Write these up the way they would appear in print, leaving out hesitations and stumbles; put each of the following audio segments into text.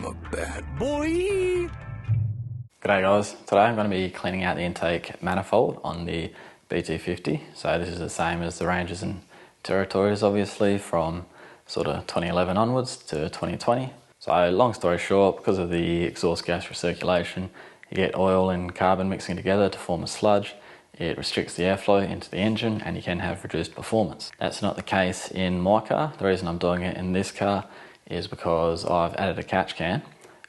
I'm a bad boy. G'day guys, today I'm going to be cleaning out the intake manifold on the BT-50. So this is the same as the Rangers and Territories obviously from sort of 2011 onwards to 2020. So long story short, because of the exhaust gas recirculation, you get oil and carbon mixing together to form a sludge. It restricts the airflow into the engine and you can have reduced performance. That's not the case in my car. The reason I'm doing it in this car is because I've added a catch can,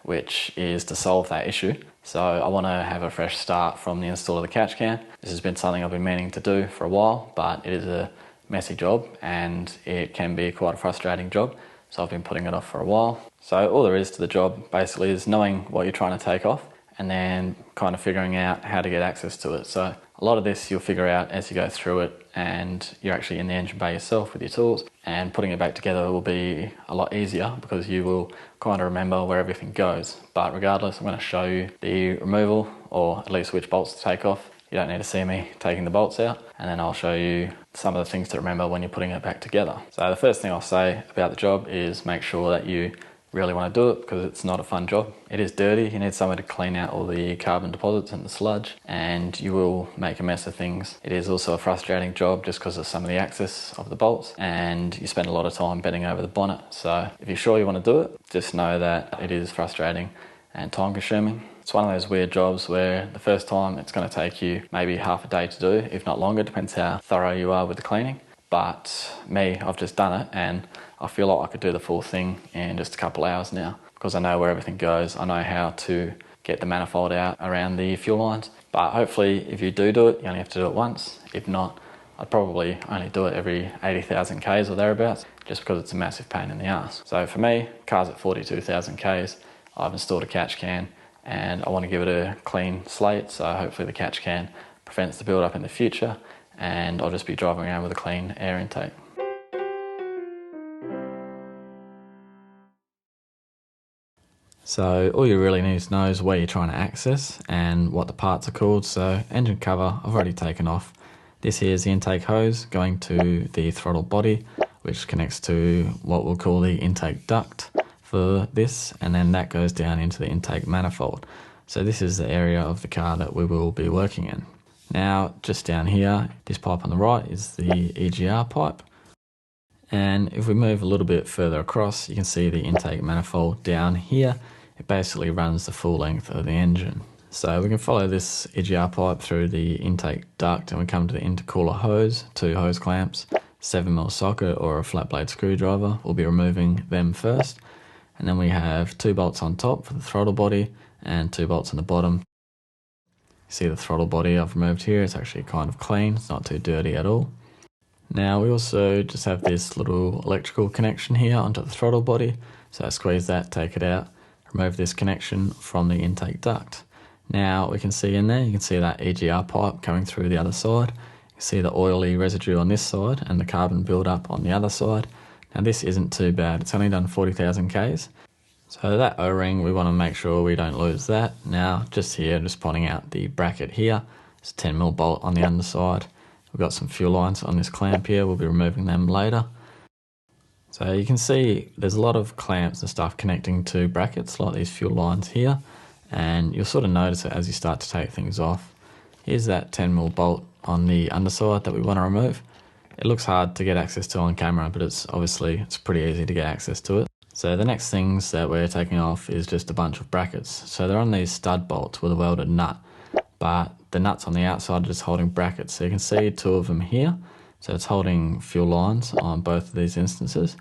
which is to solve that issue. So I want to have a fresh start from the install of the catch can. This has been something I've been meaning to do for a while, but it is a messy job and it can be quite a frustrating job. So I've been putting it off for a while. So all there is to the job basically is knowing what you're trying to take off and then kind of figuring out how to get access to it. So a lot of this you'll figure out as you go through it and you're actually in the engine bay yourself with your tools, and putting it back together will be a lot easier because you will kind of remember where everything goes. But regardless, I'm going to show you the removal, or at least which bolts to take off. You don't need to see me taking the bolts out, and then I'll show you some of the things to remember when you're putting it back together. So the first thing I'll say about the job is make sure that you really want to do it because it's not a fun job. It is dirty, you need someone to clean out all the carbon deposits and the sludge, and you will make a mess of things. It is also a frustrating job just because of some of the access of the bolts, and you spend a lot of time bending over the bonnet. So if you're sure you want to do it, just know that it is frustrating and time consuming. It's one of those weird jobs where the first time it's going to take you maybe half a day to do, if not longer, depends how thorough you are with the cleaning. But me, I've just done it and I feel like I could do the full thing in just a couple hours now because I know where everything goes. I know how to get the manifold out around the fuel lines. But hopefully if you do it, you only have to do it once. If not, I'd probably only do it every 80,000 Ks or thereabouts, just because it's a massive pain in the ass. So for me, car's at 42,000 Ks, I've installed a catch can and I want to give it a clean slate, so hopefully the catch can prevents the build up in the future and I'll just be driving around with a clean air intake. So all you really need to know is where you're trying to access and what the parts are called. So engine cover, I've already taken off. This here is the intake hose going to the throttle body, which connects to what we'll call the intake duct for this, and then that goes down into the intake manifold. So this is the area of the car that we will be working in. Now just down here, this pipe on the right is the EGR pipe. And if we move a little bit further across, you can see the intake manifold down here. It basically runs the full length of the engine. So we can follow this EGR pipe through the intake duct and we come to the intercooler hose, 2 hose clamps, 7mm socket or a flat blade screwdriver. We'll be removing them first. And then we have 2 bolts on top for the throttle body and 2 bolts on the bottom. See the throttle body I've removed here, it's actually kind of clean, it's not too dirty at all. Now we also just have this little electrical connection here onto the throttle body, so squeeze that, take it out, remove this connection from the intake duct. Now we can see in there, you can see that EGR pipe coming through the other side. You can see the oily residue on this side and the carbon build-up on the other side. Now this isn't too bad, it's only done 40,000 Ks. So that O-ring, we want to make sure we don't lose that. Now just here, just pointing out the bracket here, it's a 10mm bolt on the underside. We've got some fuel lines on this clamp here, we'll be removing them later. So you can see there's a lot of clamps and stuff connecting to brackets like these fuel lines here, and you'll sort of notice it as you start to take things off. Here's that 10mm bolt on the underside that we want to remove. It looks hard to get access to on camera, but it's pretty easy to get access to it. So the next things that we're taking off is just a bunch of brackets. So they're on these stud bolts with a welded nut, but the nuts on the outside are just holding brackets. So you can see 2 of them here. So it's holding fuel lines on both of these instances.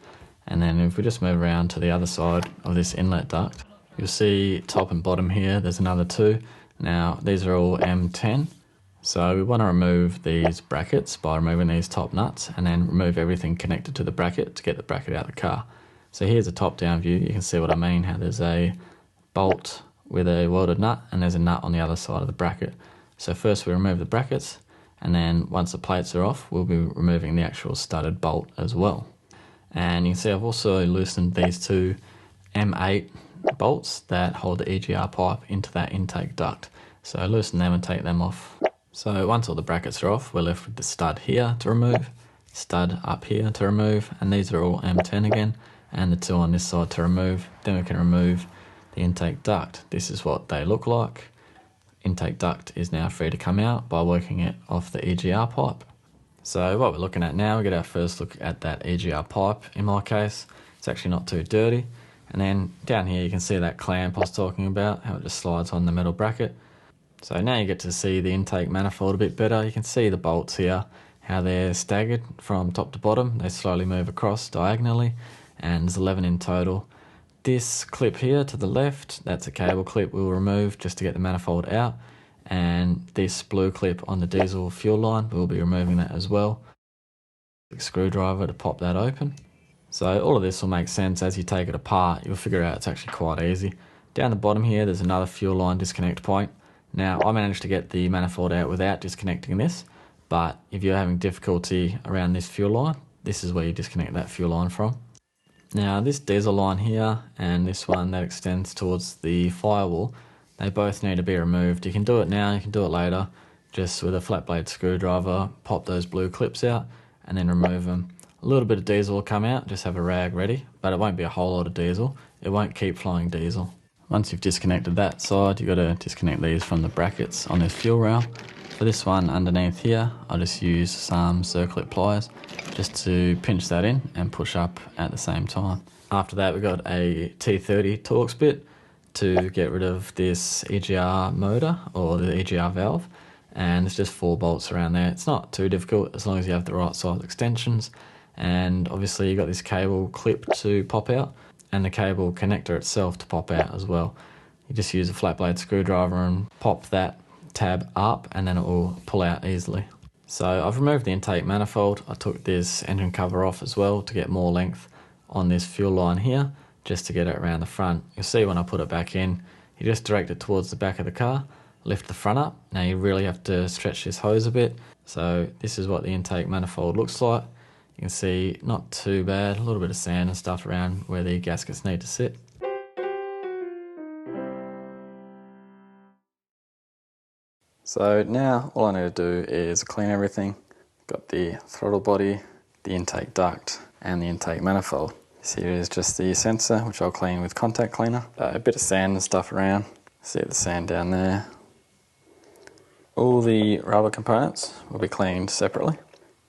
And then if we just move around to the other side of this inlet duct, you'll see top and bottom here, there's another 2. Now these are all M10. So we want to remove these brackets by removing these top nuts and then remove everything connected to the bracket to get the bracket out of the car. So here's a top-down view, you can see what I mean, how there's a bolt with a welded nut and there's a nut on the other side of the bracket. So first we remove the brackets, and then once the plates are off, we'll be removing the actual studded bolt as well. And you can see I've also loosened these 2 M8 bolts that hold the EGR pipe into that intake duct. So loosen them and take them off. So once all the brackets are off, we're left with the stud here to remove, stud up here to remove, and these are all M10 again, and the 2 on this side to remove. Then we can remove the intake duct. This is what they look like. Intake duct is now free to come out by working it off the EGR pipe. So what we're looking at now, we get our first look at that EGR pipe. In my case, it's actually not too dirty. And then down here you can see that clamp I was talking about, how it just slides on the metal bracket. So now you get to see the intake manifold a bit better. You can see the bolts here, how they're staggered from top to bottom. They slowly move across diagonally, and there's 11 in total. This clip here to the left, that's a cable clip we'll remove just to get the manifold out. And this blue clip on the diesel fuel line, we'll be removing that as well. Screwdriver to pop that open. So all of this will make sense as you take it apart. You'll figure out it's actually quite easy. Down the bottom here, there's another fuel line disconnect point. Now, I managed to get the manifold out without disconnecting this, but if you're having difficulty around this fuel line, this is where you disconnect that fuel line from. Now, this diesel line here and this one that extends towards the firewall, they both need to be removed. You can do it now, you can do it later, just with a flat blade screwdriver, pop those blue clips out and then remove them. A little bit of diesel will come out, just have a rag ready, but it won't be a whole lot of diesel. It won't keep flowing diesel. Once you've disconnected that side, you've got to disconnect these from the brackets on this fuel rail. For this one underneath here, I'll just use some circlip pliers just to pinch that in and push up at the same time. After that, we've got a T30 Torx bit to get rid of this EGR motor or the EGR valve, and there's just 4 bolts around there. It's not too difficult as long as you have the right size extensions, and obviously you've got this cable clip to pop out and the cable connector itself to pop out as well. You just use a flat blade screwdriver and pop that tab up and then it will pull out easily. So I've removed the intake manifold. I took this engine cover off as well to get more length on this fuel line here, just to get it around the front. You'll see when I put it back in, you just direct it towards the back of the car, lift the front up. Now you really have to stretch this hose a bit. So this is what the intake manifold looks like. You can see not too bad, a little bit of sand and stuff around where the gaskets need to sit. So now all I need to do is clean everything. Got the throttle body, the intake duct and the intake manifold. This here is just the sensor, which I'll clean with contact cleaner. A bit of sand and stuff around. See the sand down there. All the rubber components will be cleaned separately,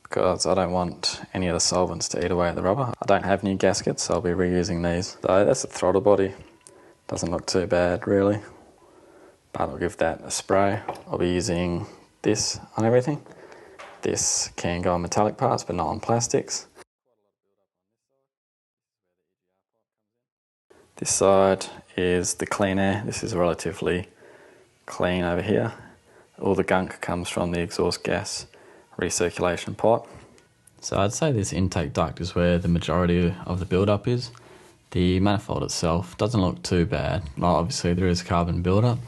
because I don't want any of the solvents to eat away at the rubber. I don't have new gaskets, so I'll be reusing these. So that's the throttle body. Doesn't look too bad really, but I'll give that a spray. I'll be using this on everything. This can go on metallic parts, but not on plastics. This side is the clean air. This is relatively clean over here. All the gunk comes from the exhaust gas recirculation pipe. So I'd say this intake duct is where the majority of the build-up is. The manifold itself doesn't look too bad. Well, obviously there is carbon build-up,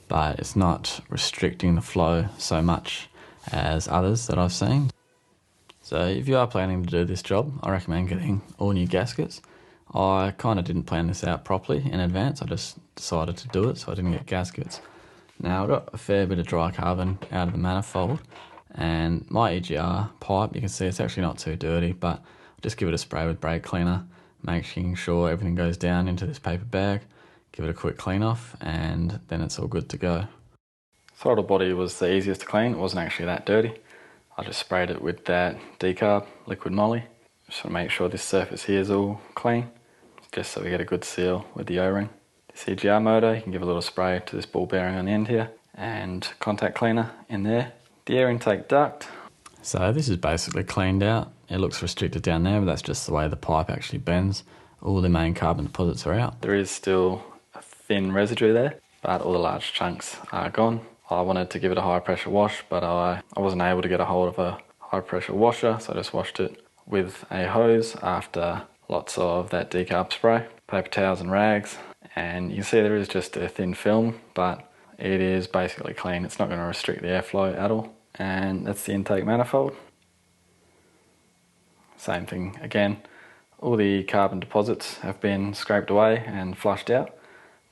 but it's not restricting the flow so much as others that I've seen. So if you are planning to do this job, I recommend getting all new gaskets. I kind of didn't plan this out properly in advance. I just decided to do it, so I didn't get gaskets. Now I've got a fair bit of dry carbon out of the manifold, and my EGR pipe, you can see it's actually not too dirty, but just give it a spray with brake cleaner, making sure everything goes down into this paper bag, give it a quick clean off, and then it's all good to go. Throttle body was the easiest to clean. It wasn't actually that dirty. I just sprayed it with that decarb liquid moly, just to make sure this surface here is all clean, just so we get a good seal with the O-ring. This EGR motor, you can give a little spray to this ball bearing on the end here, and contact cleaner in there. The air intake duct. So this is basically cleaned out. It looks restricted down there, but that's just the way the pipe actually bends. All the main carbon deposits are out. There is still a thin residue there, but all the large chunks are gone. I wanted to give it a high pressure wash, but I wasn't able to get a hold of a high pressure washer, so I just washed it with a hose after lots of that decarb spray, paper towels and rags, and you can see there is just a thin film, but it is basically clean. It's not going to restrict the airflow at all. And that's the intake manifold. Same thing again. All the carbon deposits have been scraped away and flushed out,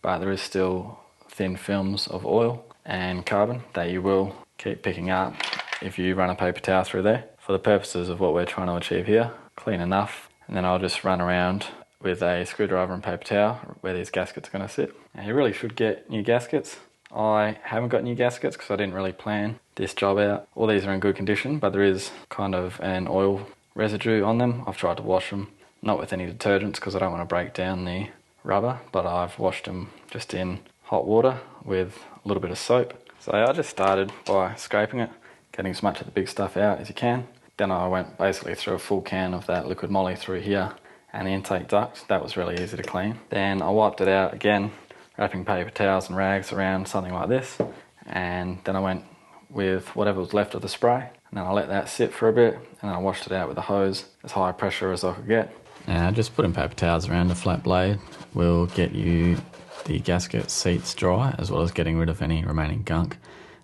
but there is still thin films of oil and carbon that you will keep picking up if you run a paper towel through there. For the purposes of what we're trying to achieve here, clean enough, and then I'll just run around with a screwdriver and paper towel where these gaskets are going to sit. Now you really should get new gaskets. I haven't got new gaskets because I didn't really plan this job out. All these are in good condition, but there is kind of an oil residue on them. I've tried to wash them, not with any detergents because I don't want to break down the rubber, but I've washed them just in hot water with a little bit of soap. So I just started by scraping it, getting as much of the big stuff out as you can. Then I went basically through a full can of that liquid moly through here and the intake duct. That was really easy to clean. Then I wiped it out again, wrapping paper towels and rags around something like this. And then I went with whatever was left of the spray. And then I let that sit for a bit. And then I washed it out with a hose as high pressure as I could get. Now just putting paper towels around the flat blade will get you the gasket seats dry, as well as getting rid of any remaining gunk.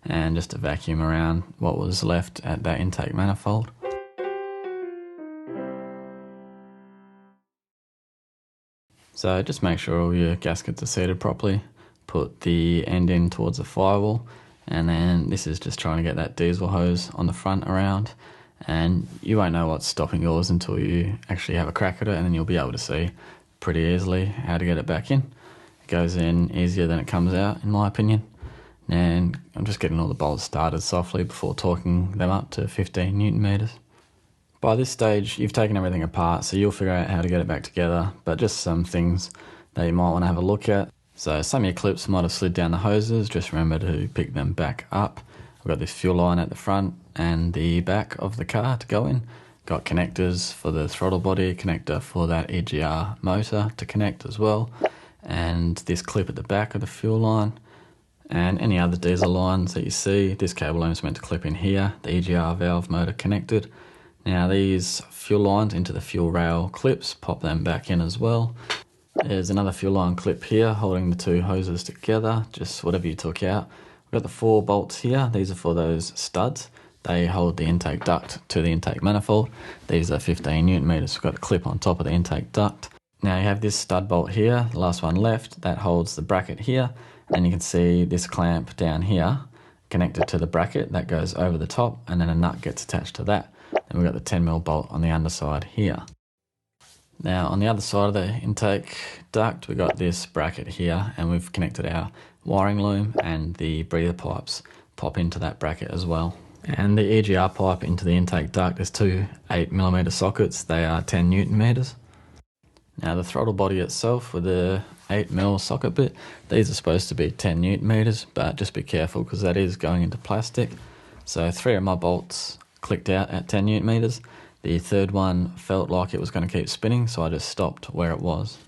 And just to vacuum around what was left at that intake manifold. So just make sure all your gaskets are seated properly. Put the end in towards the firewall, and then this is just trying to get that diesel hose on the front around, and you won't know what's stopping yours until you actually have a crack at it, and then you'll be able to see pretty easily how to get it back in. It goes in easier than it comes out, in my opinion. And I'm just getting all the bolts started softly before torquing them up to 15 Newton meters. By this stage, you've taken everything apart, so you'll figure out how to get it back together, but just some things that you might want to have a look at. So some of your clips might have slid down the hoses, just remember to pick them back up. I've got this fuel line at the front and the back of the car to go in. Got connectors for the throttle body, connector for that EGR motor to connect as well, and this clip at the back of the fuel line. And any other diesel lines that you see, this cable is meant to clip in here, the EGR valve motor connected. Now these fuel lines into the fuel rail clips, pop them back in as well. There's another fuel line clip here holding the two hoses together, just whatever you took out. We've got the 4 bolts here, these are for those studs. They hold the intake duct to the intake manifold. These are 15 Newton meters, we've got a clip on top of the intake duct. Now you have this stud bolt here, the last one left, that holds the bracket here. And you can see this clamp down here connected to the bracket that goes over the top, and then a nut gets attached to that. Then we've got the 10mm bolt on the underside here. Now on the other side of the intake duct, we've got this bracket here, and we've connected our wiring loom, and the breather pipes pop into that bracket as well. And the EGR pipe into the intake duct is 2 8mm sockets, they are 10 Newton meters. Now the throttle body itself with the 8mm socket bit, these are supposed to be 10 Newton meters, but just be careful because that is going into plastic. So 3 of my bolts clicked out at 10 Newton meters. The third one felt like it was going to keep spinning, so I just stopped where it was.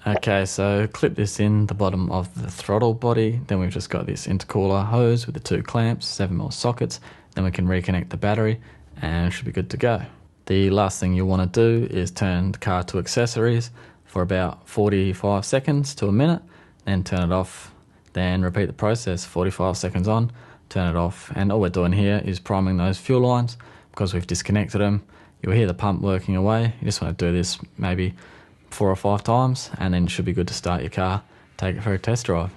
Okay, so clip this in the bottom of the throttle body. Then we've just got this intercooler hose with the 2 clamps, 7mm sockets. Then we can reconnect the battery and it should be good to go. The last thing you'll want to do is turn the car to accessories for about 45 seconds to a minute, then turn it off, then repeat the process, 45 seconds on, turn it off, and all we're doing here is priming those fuel lines. Because we've disconnected them, you'll hear the pump working away. You just want to do this maybe 4 or 5 times, and then it should be good to start your car, take it for a test drive.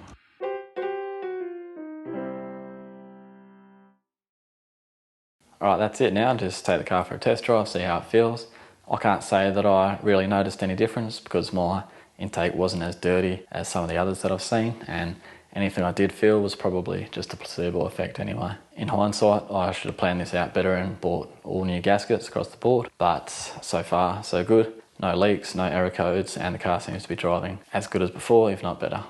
Alright, that's it now. Just take the car for a test drive, see how it feels. I can't say that I really noticed any difference because my intake wasn't as dirty as some of the others that I've seen, and anything I did feel was probably just a placebo effect anyway. In hindsight, I should have planned this out better and bought all new gaskets across the board, but so far so good. No leaks, no error codes, and the car seems to be driving as good as before, if not better.